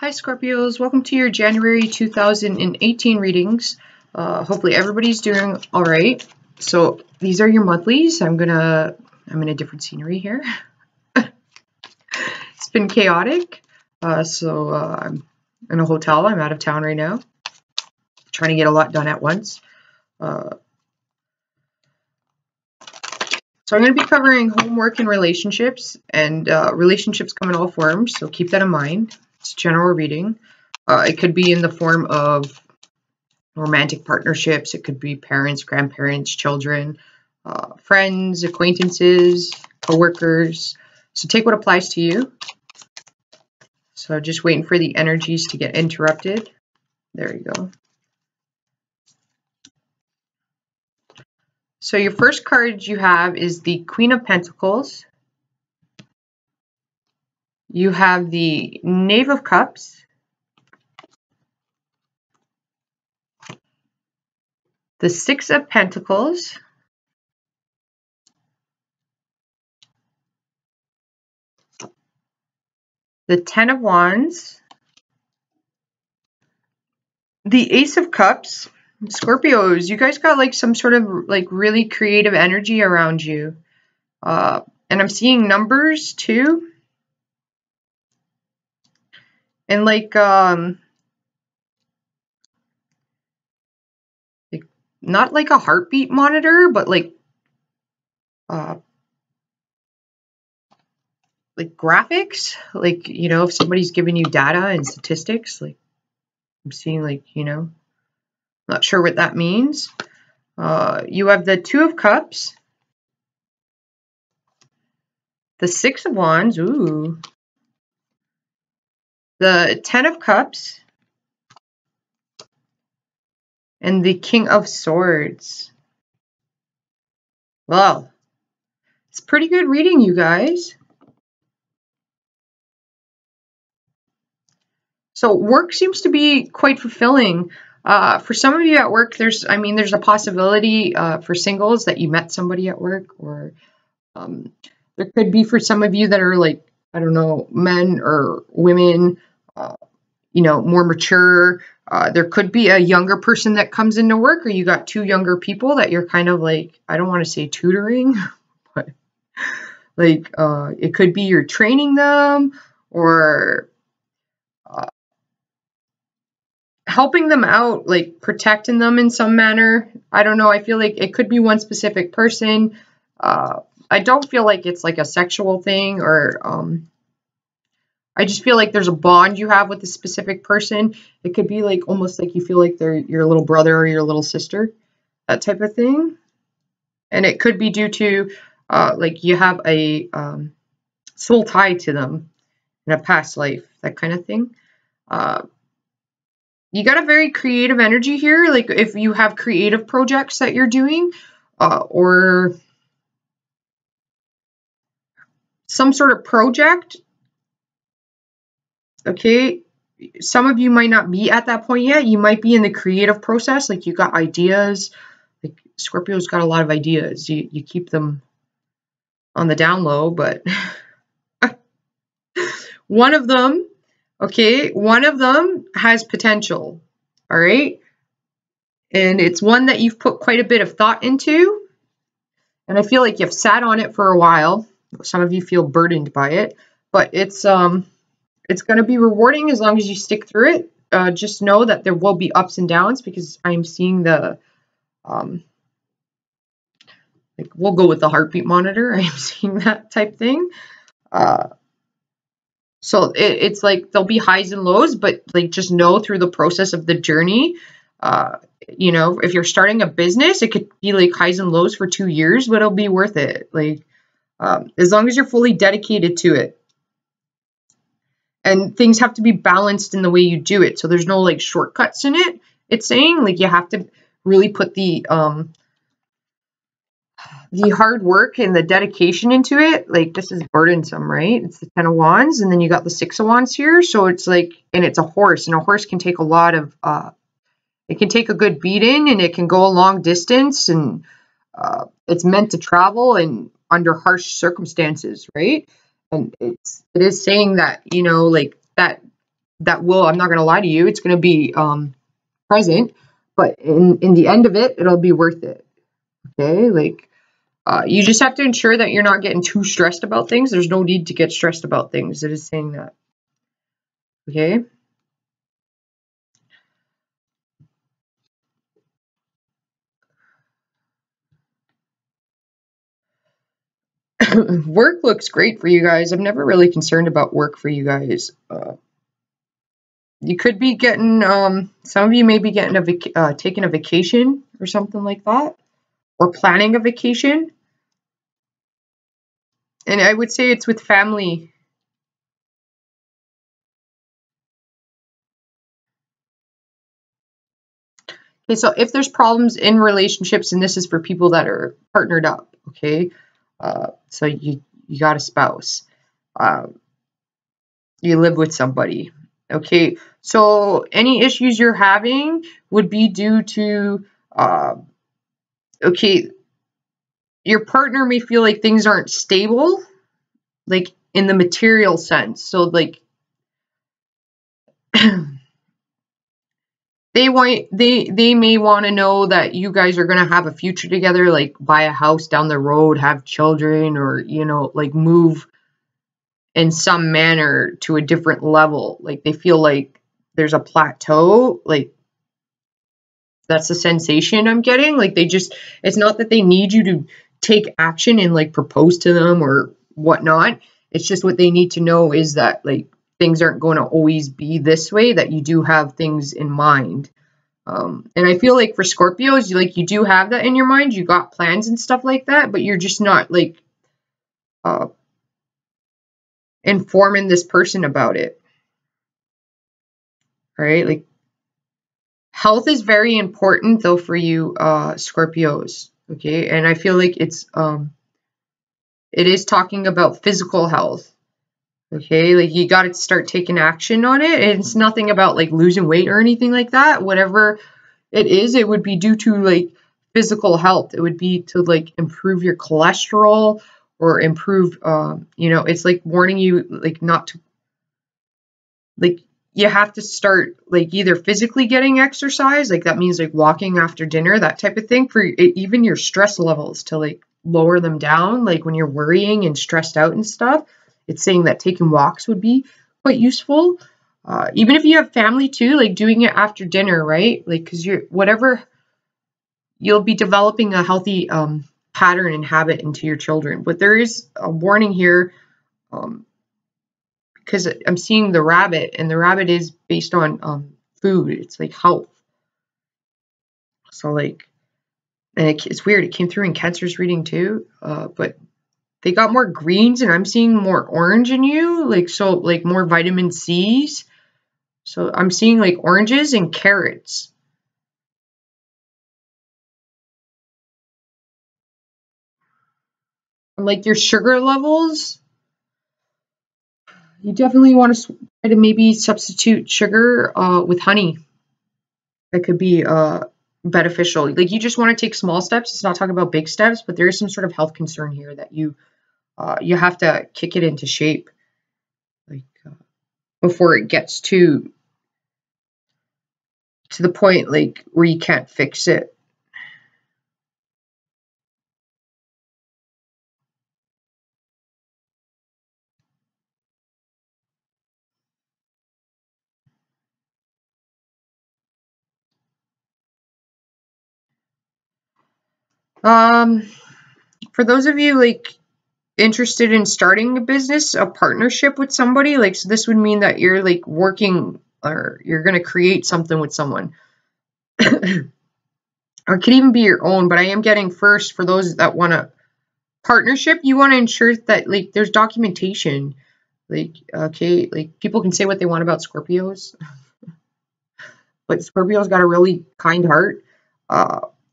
Hi Scorpios, welcome to your January 2018 readings. Hopefully everybody's doing all right. So these are your monthlies. I'm in a different scenery here. It's been chaotic. I'm in a hotel. I'm out of town right now. Trying to get a lot done at once. So I'm going to be covering homework and relationships, and relationships come in all forms, so keep that in mind. It's a general reading. It could be in the form of romantic partnerships. It could be parents, grandparents, children, friends, acquaintances, coworkers. So take what applies to you. So just waiting for the energies to get interrupted. There you go. So your first card you have is the Queen of Pentacles. You have the Knave of Cups. The Six of Pentacles. The Ten of Wands. The Ace of Cups. Scorpios, you guys got like some sort of like really creative energy around you. And I'm seeing numbers too. And like not like a heartbeat monitor, but like graphics, like, you know, if somebody's giving you data and statistics, like I'm seeing like, you know, not sure what that means. You have the Two of Cups, the Six of Wands, ooh, the Ten of Cups, and the King of Swords. Well, it's pretty good reading, you guys. So work seems to be quite fulfilling. For some of you at work, there's a possibility for singles that you met somebody at work, or there could be for some of you that are like, I don't know, men or women, you know, more mature. There could be a younger person that comes into work, or you got two younger people that you're kind of like, I don't want to say tutoring, but like it could be you're training them or helping them out, like protecting them in some manner. I don't know. I feel like it could be one specific person. I don't feel like it's like a sexual thing, or I just feel like there's a bond you have with a specific person. It could be like almost like you feel like they're your little brother or your little sister, that type of thing. And it could be due to like you have a soul tie to them in a past life, that kind of thing. You got a very creative energy here. Like if you have creative projects that you're doing, or some sort of project. Okay, some of you might not be at that point yet. You might be in the creative process. Like you got ideas. Like Scorpio's got a lot of ideas. You keep them on the down low, but one of them has potential. All right. And it's one that you've put quite a bit of thought into. And I feel like you've sat on it for a while. Some of you feel burdened by it, but it's going to be rewarding as long as you stick through it. Just know that there will be ups and downs, because I'm seeing the, like we'll go with the heartbeat monitor. I'm seeing that type thing. So it's like there'll be highs and lows, but like just know through the process of the journey, you know, if you're starting a business, it could be like highs and lows for 2 years, but it'll be worth it. Like, as long as you're fully dedicated to it. And things have to be balanced in the way you do it. So there's no like shortcuts in it. It's saying like you have to really put the hard work and the dedication into it. Like this is burdensome, right? It's the Ten of Wands, and then you got the Six of Wands here. So it's like, and it's a horse, and a horse can take a lot of, it can take a good beating, and it can go a long distance, and it's meant to travel and under harsh circumstances, right? And it is saying that, you know, like that that will, I'm not going to lie to you, it's going to be present, but in the end of it, it'll be worth it. Okay, like you just have to ensure that you're not getting too stressed about things. There's no need to get stressed about things. It is saying that. Okay. Work looks great for you guys. I'm never really concerned about work for you guys. You could be getting, some of you may be getting taking a vacation or something like that, or planning a vacation. And I would say it's with family. Okay, so if there's problems in relationships, and this is for people that are partnered up, okay, so you got a spouse, uh, you live with somebody, okay, so any issues you're having would be due to, okay, your partner may feel like things aren't stable, like in the material sense. So like they may want to know that you guys are going to have a future together, like buy a house down the road, have children, or like move in some manner to a different level. Like they feel like there's a plateau, like that's the sensation I'm getting. Like it's not that they need you to take action and like propose to them or whatnot. It's just what they need to know is that like things aren't going to always be this way, that you do have things in mind. And I feel like for Scorpios, you do have that in your mind. You got plans and stuff like that, but you're just not like informing this person about it. Right? Like health is very important though for you, Scorpios. Okay, and I feel like it is talking about physical health. Okay, like you got to start taking action on it. And it's nothing about like losing weight or anything like that. Whatever it is, it would be due to like physical health. It would be to like improve your cholesterol or improve, it's like warning you like not to, like you have to start like either physically getting exercise, like that means like walking after dinner, that type of thing, for even your stress levels to like lower them down. Like when you're worrying and stressed out and stuff, it's saying that taking walks would be quite useful. Even if you have family too, like doing it after dinner, right? Like, because you'll be developing a healthy pattern and habit into your children. But there is a warning here, because I'm seeing the rabbit, and the rabbit is based on food. It's like health. So like, and it's weird. It came through in Cancer's reading too, but they got more greens, and I'm seeing more orange in you. Like so, like more vitamin C's. So I'm seeing like oranges and carrots. Like your sugar levels, you definitely want to try to maybe substitute sugar with honey. That could be beneficial. Like you just want to take small steps. It's not talking about big steps, but there is some sort of health concern here that you have to kick it into shape, like before it gets to the point like where you can't fix it. Um, for those of you like interested in starting a business, a partnership with somebody, like so this would mean that you're like working or you're going to create something with someone. Or it could even be your own, but I am getting first for those that want a partnership, you want to ensure that like there's documentation. Like, okay, like people can say what they want about Scorpios, but Scorpios got a really kind heart.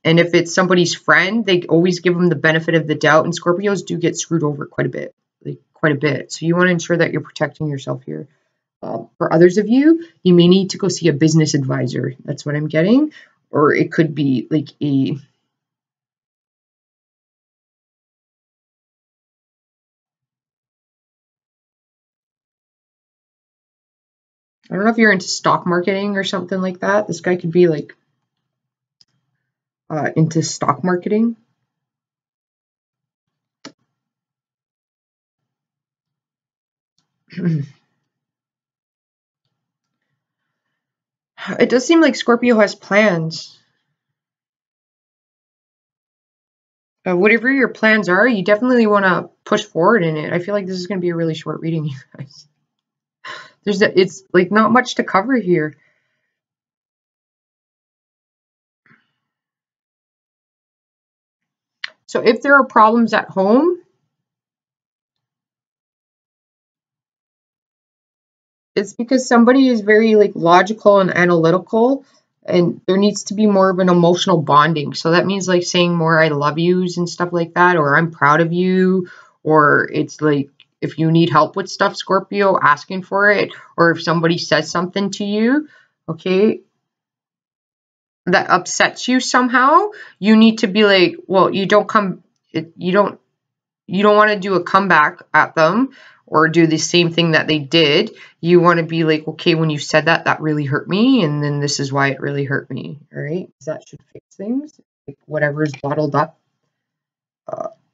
And if it's somebody's friend, they always give them the benefit of the doubt. And Scorpios do get screwed over quite a bit, like quite a bit. So you want to ensure that you're protecting yourself here. For others of you, you may need to go see a business advisor. That's what I'm getting. Or it could be like I don't know if you're into stock marketing or something like that. This guy could be like into stock marketing. It does seem like Scorpio has plans. Whatever your plans are, you definitely want to push forward in it. I feel like this is going to be a really short reading, you guys. It's like not much to cover here. So if there are problems at home, it's because somebody is very like logical and analytical, and there needs to be more of an emotional bonding. So that means like saying more I love yous and stuff like that, or I'm proud of you, or it's like if you need help with stuff, Scorpio, asking for it, or if somebody says something to you, okay, that upsets you somehow, you need to be like, well, you don't want to do a comeback at them or do the same thing that they did. You want to be like, okay, when you said that, that really hurt me, and then this is why it really hurt me. All right, that should fix things. Like whatever is bottled up,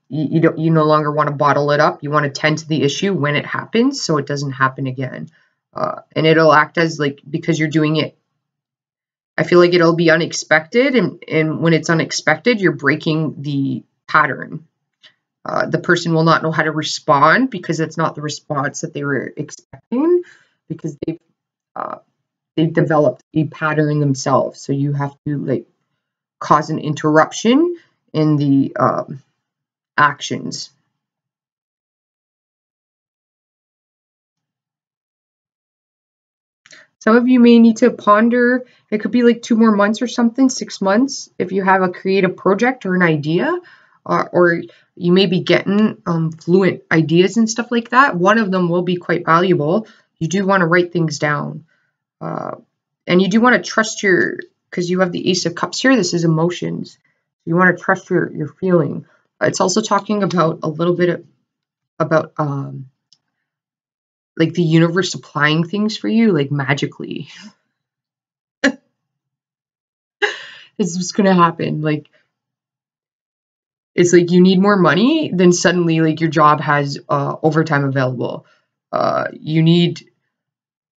you no longer want to bottle it up. You want to tend to the issue when it happens, so it doesn't happen again. And it'll act as like, because you're doing it, I feel like it'll be unexpected, and when it's unexpected, you're breaking the pattern. The person will not know how to respond because it's not the response that they were expecting, because they've developed a pattern themselves. So you have to like cause an interruption in the actions. Some of you may need to ponder. It could be like 2 more months or something, 6 months, if you have a creative project or an idea, or you may be getting fluent ideas and stuff like that. One of them will be quite valuable. You do want to write things down. And you do want to trust because you have the Ace of Cups here, this is emotions. You want to trust your feeling. It's also talking about a little bit about like the universe supplying things for you, like magically. It's just going to happen. Like, it's like you need more money, then suddenly like your job has overtime available. You need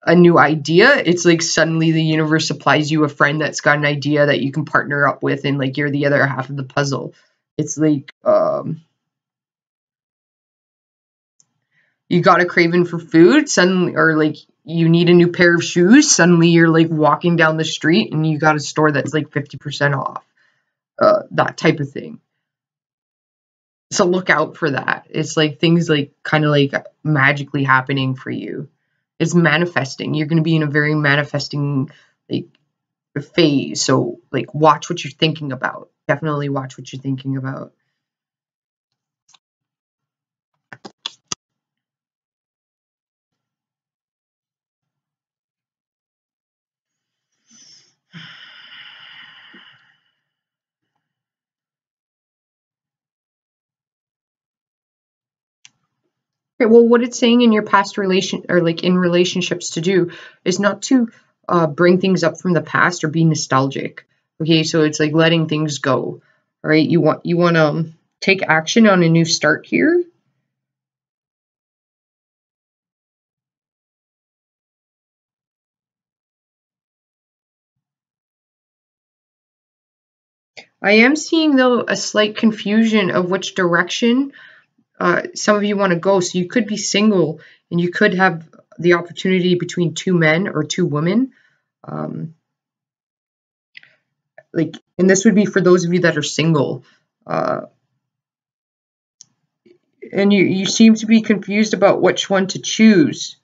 a new idea, it's like suddenly the universe supplies you a friend that's got an idea that you can partner up with, and like you're the other half of the puzzle. It's like you got a craving for food suddenly, or like you need a new pair of shoes, suddenly you're like walking down the street and you got a store that's like 50% off, that type of thing. So look out for that. It's like things like kind of like magically happening for you. It's manifesting. You're going to be in a very manifesting like phase. So like watch what you're thinking about. Definitely watch what you're thinking about. Okay, well, what it's saying in your past relation, or like in relationships, to do is not to bring things up from the past or be nostalgic. Okay, so it's like letting things go. All right, you want to take action on a new start here. I am seeing though a slight confusion of which direction some of you want to go. So you could be single and you could have the opportunity between 2 men or 2 women. And this would be for those of you that are single. And you seem to be confused about which one to choose.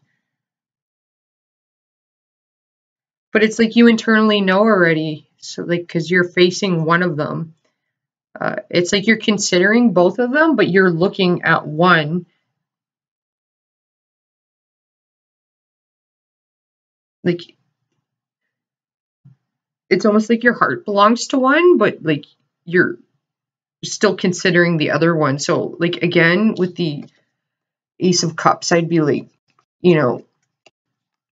But it's like you internally know already. So like, because you're facing one of them. It's like you're considering both of them, but you're looking at one. Like, it's almost like your heart belongs to one, but like you're still considering the other one. So like, again, with the Ace of Cups, I'd be like,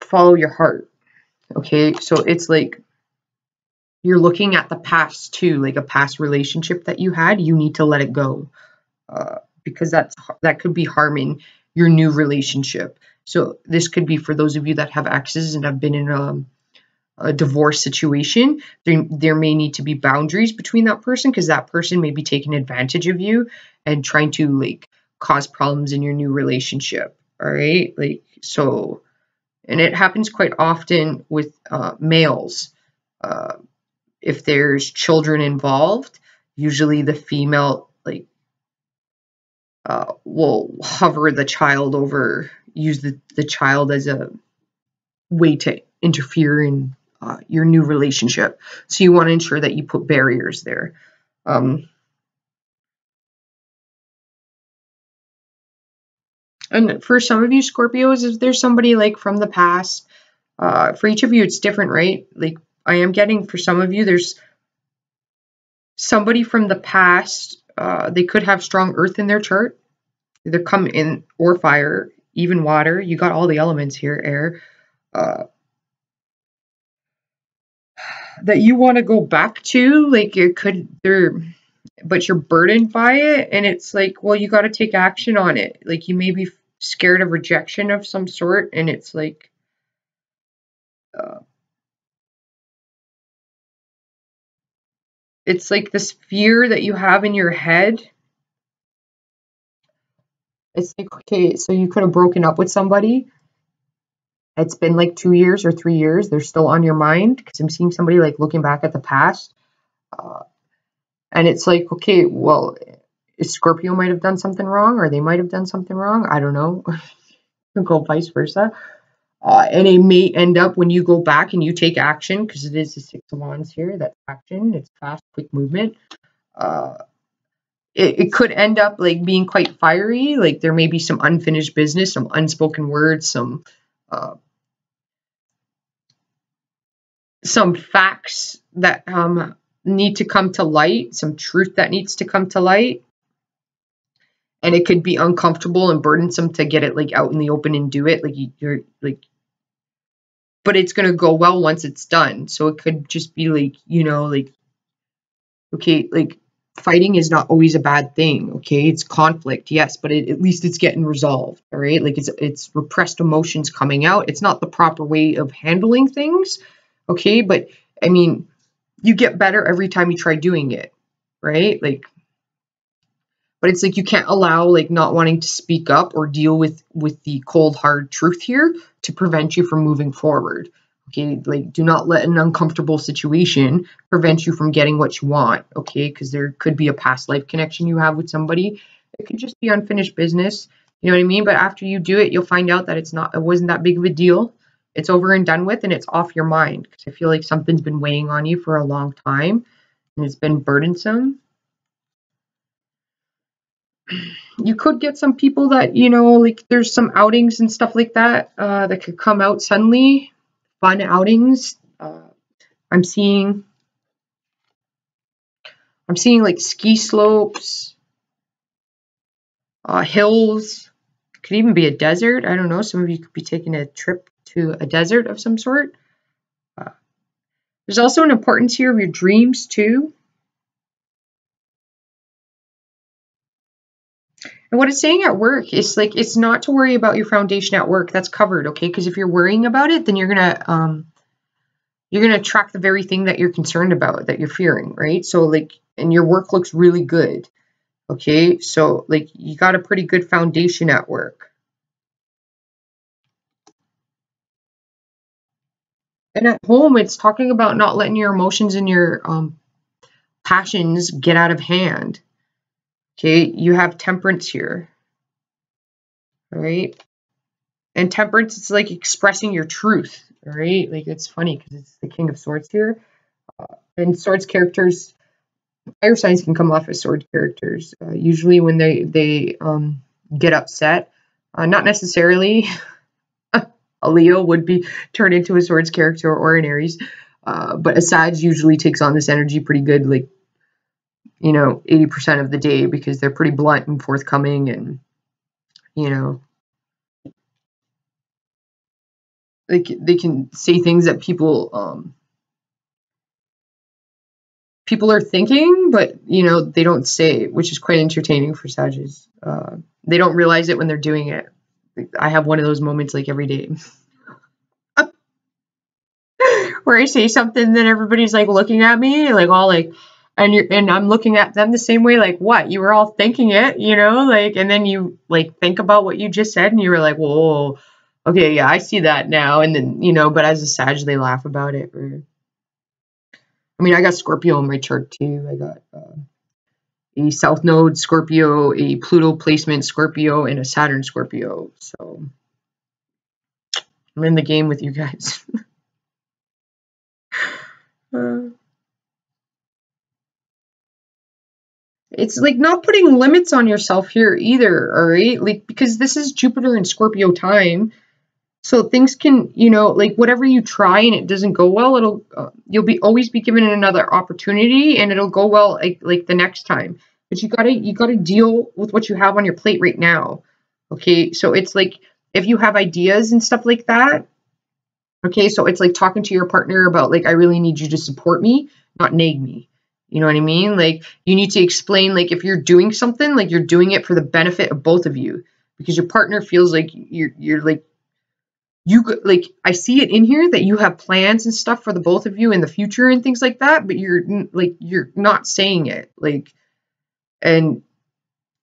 follow your heart. Okay, so it's like you're looking at the past too, like a past relationship that you had. You need to let it go, because that could be harming your new relationship. So this could be for those of you that have exes and have been in a divorce situation. There may need to be boundaries between that person, because that person may be taking advantage of you and trying to like cause problems in your new relationship. All right, like so, and it happens quite often with males. If there's children involved, usually the female like will hover the child over, use the child as a way to interfere in your new relationship. So you want to ensure that you put barriers there. And for some of you Scorpios, if there's somebody like from the past, for each of you it's different, right? Like I am getting for some of you, there's somebody from the past. They could have strong earth in their chart, either come in or fire, even water. You got all the elements here, air. That you want to go back to, like it could there, but you're burdened by it, and it's like, well, you got to take action on it. Like you may be scared of rejection of some sort, and it's like this fear that you have in your head. It's like, okay, so you could have broken up with somebody. It's been like 2 years or 3 years. They're still on your mind, because I'm seeing somebody like looking back at the past. And it's like, okay, well, Scorpio might have done something wrong, or they might have done something wrong. I don't know. Go vice versa. And it may end up when you go back and you take action, because it is the Six of Wands here. That's action. It's fast, quick movement. It could end up like being quite fiery. Like there may be some unfinished business, some unspoken words, some facts that need to come to light, some truth that needs to come to light. And it could be uncomfortable and burdensome to get it like out in the open and do it. Like you're like, but it's going to go well once it's done. So it could just be like, like, okay, like fighting is not always a bad thing. Okay. It's conflict. Yes. But at least it's getting resolved. All right. Like it's repressed emotions coming out. It's not the proper way of handling things. Okay. But I mean, you get better every time you try doing it. Right. Like, but it's like you can't allow like not wanting to speak up or deal with the cold hard truth here to prevent you from moving forward. Okay, like do not let an uncomfortable situation prevent you from getting what you want. Okay, because there could be a past life connection you have with somebody. It could just be unfinished business. You know what I mean? But after you do it, you'll find out that it wasn't that big of a deal. It's over and done with, and it's off your mind, because I feel like something's been weighing on you for a long time and it's been burdensome. You could get some people that, like there's some outings and stuff like that that could come out suddenly, fun outings. I'm seeing like ski slopes, hills. It could even be a desert. I don't know. Some of you could be taking a trip to a desert of some sort. There's also an importance here of your dreams too. And what it's saying at work is like, it's not to worry about your foundation at work. That's covered, okay? Because if you're worrying about it, then you're gonna track the very thing that you're concerned about, that you're fearing, right? So like, and your work looks really good, okay? So like, you got a pretty good foundation at work. And at home, it's talking about not letting your emotions and your passions get out of hand. Okay, you have temperance here, right? And temperance, it's like expressing your truth, right? Like it's funny because it's the King of Swords here. And swords characters, fire signs can come off as sword characters. Usually when they get upset, not necessarily a Leo would be turned into a swords character or an Aries, but a Sag usually takes on this energy pretty good, like 80% of the day, because they're pretty blunt and forthcoming, and they can say things that people are thinking, but they don't say, which is quite entertaining for Sages. They don't realize it when they're doing it. I have one of those moments like every day where I say something, then everybody's like looking at me like all like, and I'm looking at them the same way, like, what, you were all thinking it, like, and then you like think about what you just said and you were like, whoa, okay, yeah, I see that now. And then, but as a Sag, they laugh about it. I mean, I got Scorpio in my chart too. I got a South Node Scorpio, a Pluto placement Scorpio, and a Saturn Scorpio. So I'm in the game with you guys. It's like not putting limits on yourself here either, all right? Like, because this is Jupiter and Scorpio time. So things can, like whatever you try and it doesn't go well, it'll you'll always be given another opportunity and it'll go well like the next time. But you gotta deal with what you have on your plate right now. Okay, so it's like if you have ideas and stuff like that. Okay, so it's like talking to your partner about like, I really need you to support me, not nag me. You know what I mean? Like you need to explain, like if you're doing something, like you're doing it for the benefit of both of you, because your partner feels like you're like, I see it in here that you have plans and stuff for the both of you in the future and things like that, but you're not saying it, like, and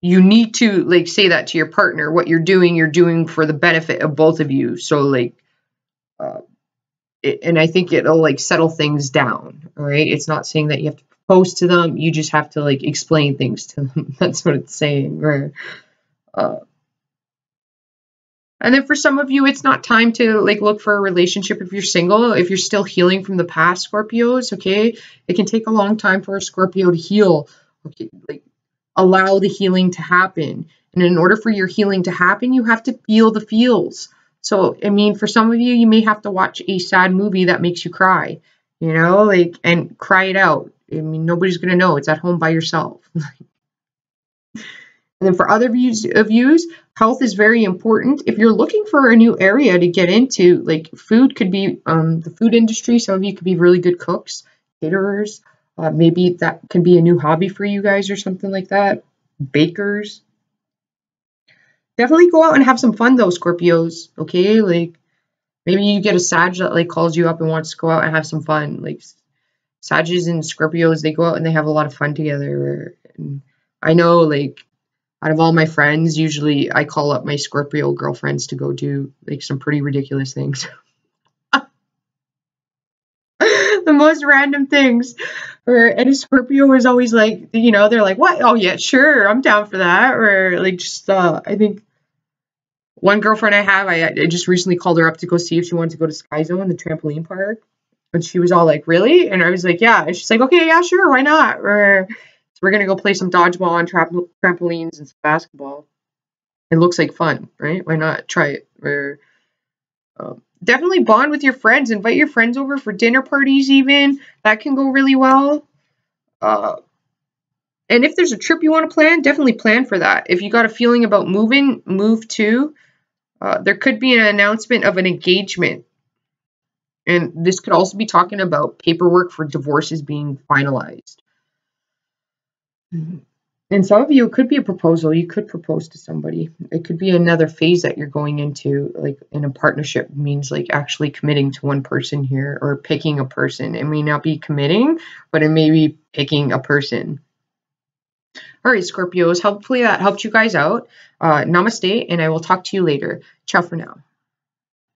you need to like say that to your partner. What you're doing for the benefit of both of you. So like, and I think it'll like settle things down. All right. It's not saying that you have to propose to them. You just have to like explain things to them. That's what it's saying. Right. And then for some of you, it's not time to like look for a relationship if you're single, if you're still healing from the past, Scorpios, okay? It can take a long time for a Scorpio to heal, okay? Like allow the healing to happen. And in order for your healing to happen, you have to feel the feels. So, I mean, for some of you, you may have to watch a sad movie that makes you cry, like, and cry it out. I mean, nobody's going to know. It's at home by yourself. And then for other views, health is very important. If you're looking for a new area to get into, like food could be the food industry. Some of you could be really good cooks, caterers. Maybe that can be a new hobby for you guys or something like that. Bakers. Definitely go out and have some fun though, Scorpios. Okay, like maybe you get a Sag that like calls you up and wants to go out and have some fun. Like Sages and Scorpios, they go out and they have a lot of fun together. And I know, like, out of all my friends, usually I call up my Scorpio girlfriends to go do like some pretty ridiculous things. The most random things. And a Scorpio is always like, they're like, what? Oh yeah, sure, I'm down for that. Or like just I think one girlfriend I have, I just recently called her up to go see if she wanted to go to Sky Zone, the trampoline park. And she was all like, really? And I was like, yeah. And she's like, okay, yeah, sure, why not? Or so we're going to go play some dodgeball on trampolines and some basketball. It looks like fun, right? Why not try it? Or definitely bond with your friends. Invite your friends over for dinner parties even. That can go really well. And if there's a trip you want to plan, definitely plan for that. If you got a feeling about moving, move too. There could be an announcement of an engagement. And this could also be talking about paperwork for divorces being finalized. And some of you, it could be a proposal. You could propose to somebody. It could be another phase that you're going into, like in a partnership means like actually committing to one person here or picking a person. It may not be committing, but it may be picking a person. All right, Scorpios, hopefully that helped you guys out. Namaste, and I will talk to you later. Ciao for now.